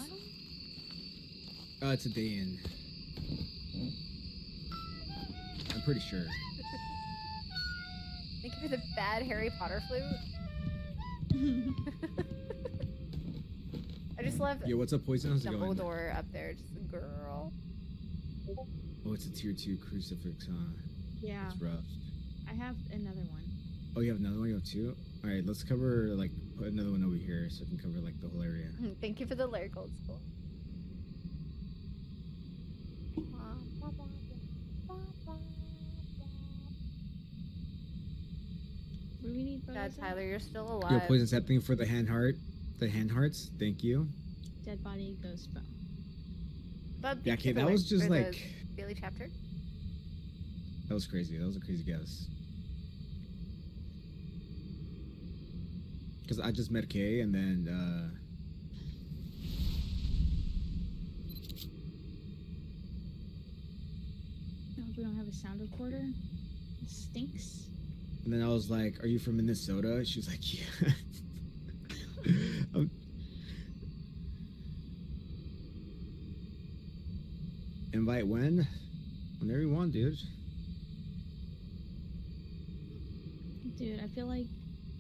It's a day in. I'm pretty sure. Thank you for the bad Harry Potter flute. I just love Yeah, what's up, Poison? How's it going? Dumbledore up there, just a girl. Oh, it's a tier 2 crucifix, huh? Yeah, It's rough. I have another one. Oh, you have another one? You have two? All right, let's cover, like, put another one over here so I can cover, like, the whole area. Thank you for the lyric, old school. What do we need? God, Tyler, you're still Yo, alive. Poison's happening for the hand hearts. Thank you. Dead body, ghost bone. But Yeah, thank you okay, for that was for just the like, daily chapter. that was crazy. That was a crazy guess. Because I just met Kay and then, No, we don't have a sound recorder. It stinks. And then I was like, "Are you from Minnesota?" She was like, "Yeah." Invite when? Whenever you want, dude. Dude, I feel like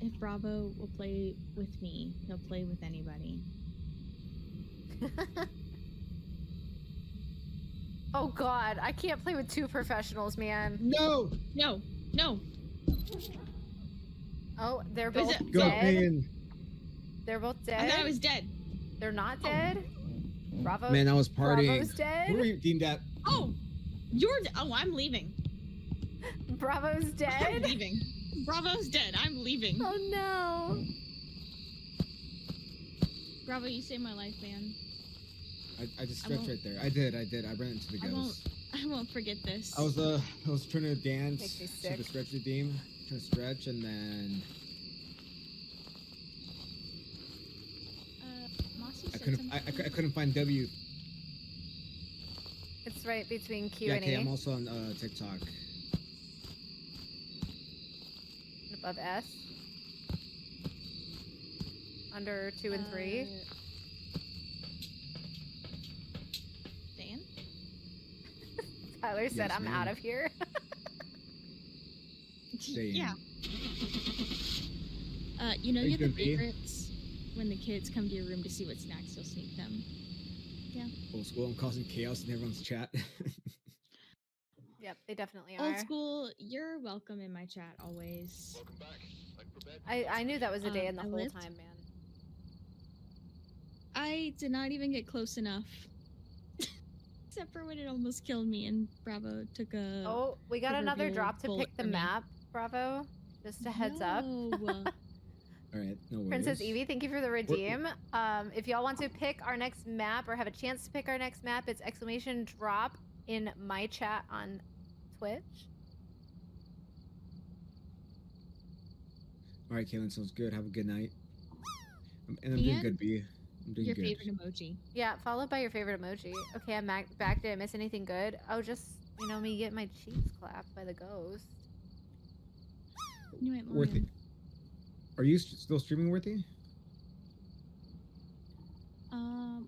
if Bravo will play with me, he'll play with anybody. Oh God, I can't play with two professionals, man. No. No, no. Oh, they're Was both it- Go, dead. Megan. They're both I dead. thought I was dead. They're not dead. Bravo. Man, I was partying. Bravo's dead. Where were you, Dean? That. Oh, oh, I'm leaving. Bravo's I'm dead. leaving. Bravo's dead. I'm leaving. Oh no. Bravo, you saved my life, man. I just I stretched won't- right there. I did. I ran into the I won't. ghost. I won't forget this. I was trying to dance Makes me to sick. the stretch redeem, trying to stretch, and then Mossy I said couldn't. something. I couldn't find W. It's right between Q Yeah, and okay. E. I'm also on TikTok. above S? Under 2 and 3? Dan? Tyler said, Yes, I'm ma'am. out of here. Yeah. You know Are you you're the good, B? favorites when the kids come to your room to see what snacks you'll sneak them. Old school. I'm causing chaos in everyone's chat. Yep, they definitely are. Old school, you're welcome in my chat always. I knew that was a day in the I whole lived- time, man. I did not even get close enough. Except for when it almost killed me and Bravo took a Oh, we got another proverbial drop to bullet pick the for me. map, Bravo. Just a heads up. No. All right, no worries. Princess Evie, thank you for the redeem. If y'all want to pick our next map or have a chance to pick our next map, it's exclamation drop in my chat on Twitch. All right, Kaylin, sounds good. Have a good night. And I'm doing And good, B. I'm doing Your good. favorite emoji. Yeah, followed by your favorite emoji. Okay, I'm back. Did I miss anything good? Oh, just, you know, me getting my cheeks clapped by the ghost. You went Worthy. Lauren. Are you still streaming, Worthy?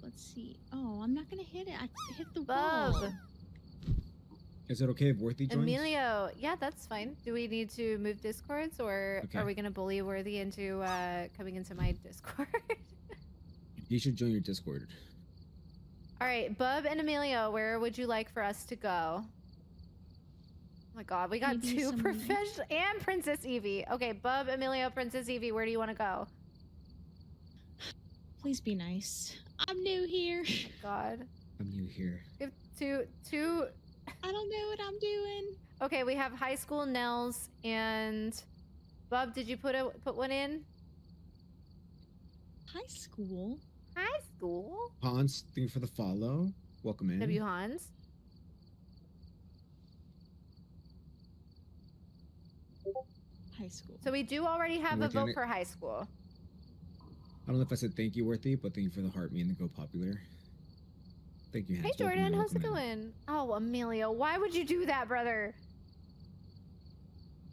Let's see. Oh, I'm not gonna hit it. I hit the Bub. wall. Is it okay if Worthy joins? Emilio, yeah, that's fine. Do we need to move Discords, or Okay. are we gonna bully Worthy into coming into my Discord? He should join your Discord. All right, Bub and Emilio, where would you like for us to go? Oh my God, we got Maybe two someone- professional and Princess Evie. Okay, Bub, Emilio, Princess Evie, where do you want to go? Please be nice. I'm new here. Oh my God, I'm new here. we have two. I don't know what I'm doing. Okay, we have High School Nels and Bub. Did you put one in? High school. High School. Hans, thank you for the follow. Welcome in. W Hans. High school. So we do already have a Working on vote it. for High School. I don't know if I said thank you, Worthy, but thank you for the heart me and the go popular. Thank you, Hans. Hey Welcome Jordan, in, how's it welcome in. going? Oh, Emilio, why would you do that, brother?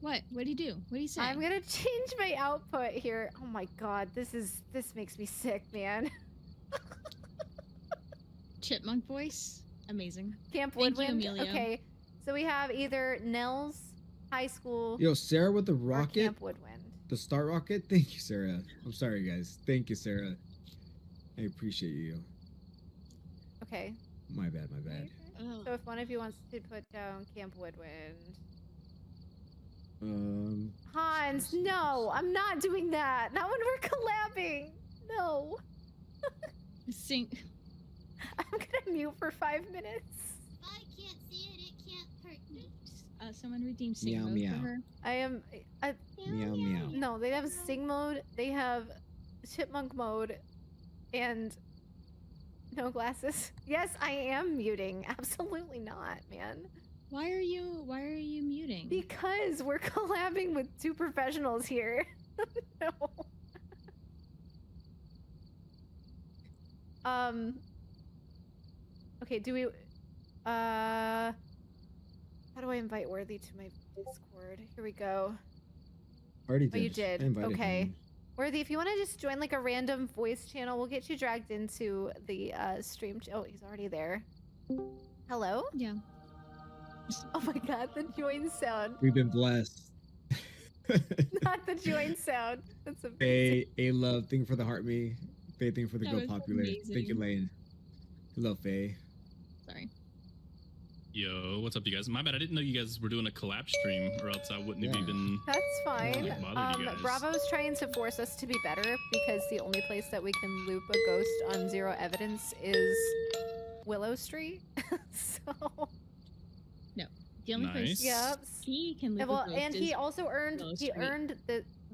What? What'd he do? What'd he say? I'm gonna change my output here. Oh my God, this makes me sick, man. Chipmunk voice. Amazing. Camp Thank you, Woodwind. Emilio. Okay, so we have either Nels High School Yo, Sarah with the or rocket, Camp Woodwind. the start rocket. Thank you, Sarah. I'm sorry, guys. Thank you, Sarah. I appreciate you. Okay. My bad, my bad. Oh. So if one of you wants to put down Camp Woodwind. Hans, no, I'm not doing that. Not when we're collabing. No. Sing. I'm gonna mute for 5 minutes. I can't see it, it can't hurt me. Someone redeem sing Meow, mode meow. for her. I am. Meow, meow. No, they have sing mode. They have chipmunk mode, and no glasses. Yes, I am muting. Absolutely not, man. Why are you muting? Because we're collabing with two professionals here. No. Okay, do we how do I invite Worthy to my Discord? Here we go. Already Oh, did. you did? I invited Okay. him. Worthy, if you want to just join like a random voice channel, we'll get you dragged into the stream. Oh, he's already there. Hello? Yeah. Oh my God, the join sound. We've been blessed. Not the join sound. That's a Faye, A Love, thank you for the heart me. Faye, thank you for the That go was popular. Thank you, amazing. Lane. Hello, Faye. Sorry. Yo, what's up, you guys? My bad, I didn't know you guys were doing a collab stream, or else I wouldn't have Yeah. even. That's fine. Yeah. Bothered you guys. Bravo's trying to force us to be better because the only place that we can loop a ghost on zero evidence is Willow Street. So, The only place Nice. yep. he can live Well, with and he is also earned Willow he Street. earned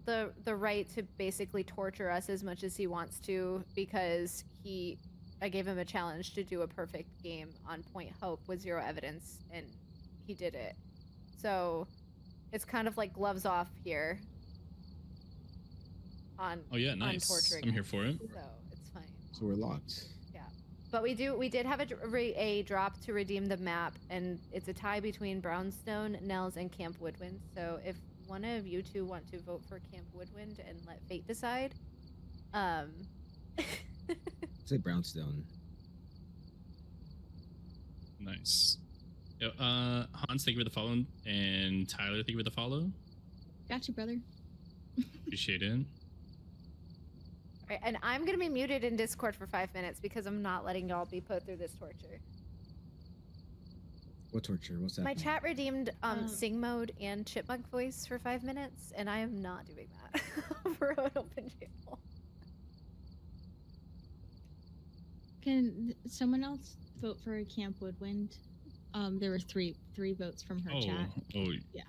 the right to basically torture us as much as he wants to because I gave him a challenge to do a perfect game on Point Hope with zero evidence, and he did it. So it's kind of like gloves off here. On Oh yeah, nice. torturing I'm here us, for it. so it's fine. So we're locked. But we did have a drop to redeem the map, and it's a tie between Brownstone, Nels, and Camp Woodwind. So if one of you two want to vote for Camp Woodwind and let fate decide. Say Brownstone. Nice. Yo, Hans, thank you for the follow, and Tyler, thank you for the follow. Gotcha, brother. Appreciate it. Alright, and I'm gonna be muted in Discord for 5 minutes because I'm not letting y'all be put through this torture. What torture? What's that? My chat redeemed Oh. sing mode and chipmunk voice for 5 minutes, and I am not doing that for an open channel. Can someone else vote for Camp Woodwind? There were three votes from her chat. Oh, Yeah.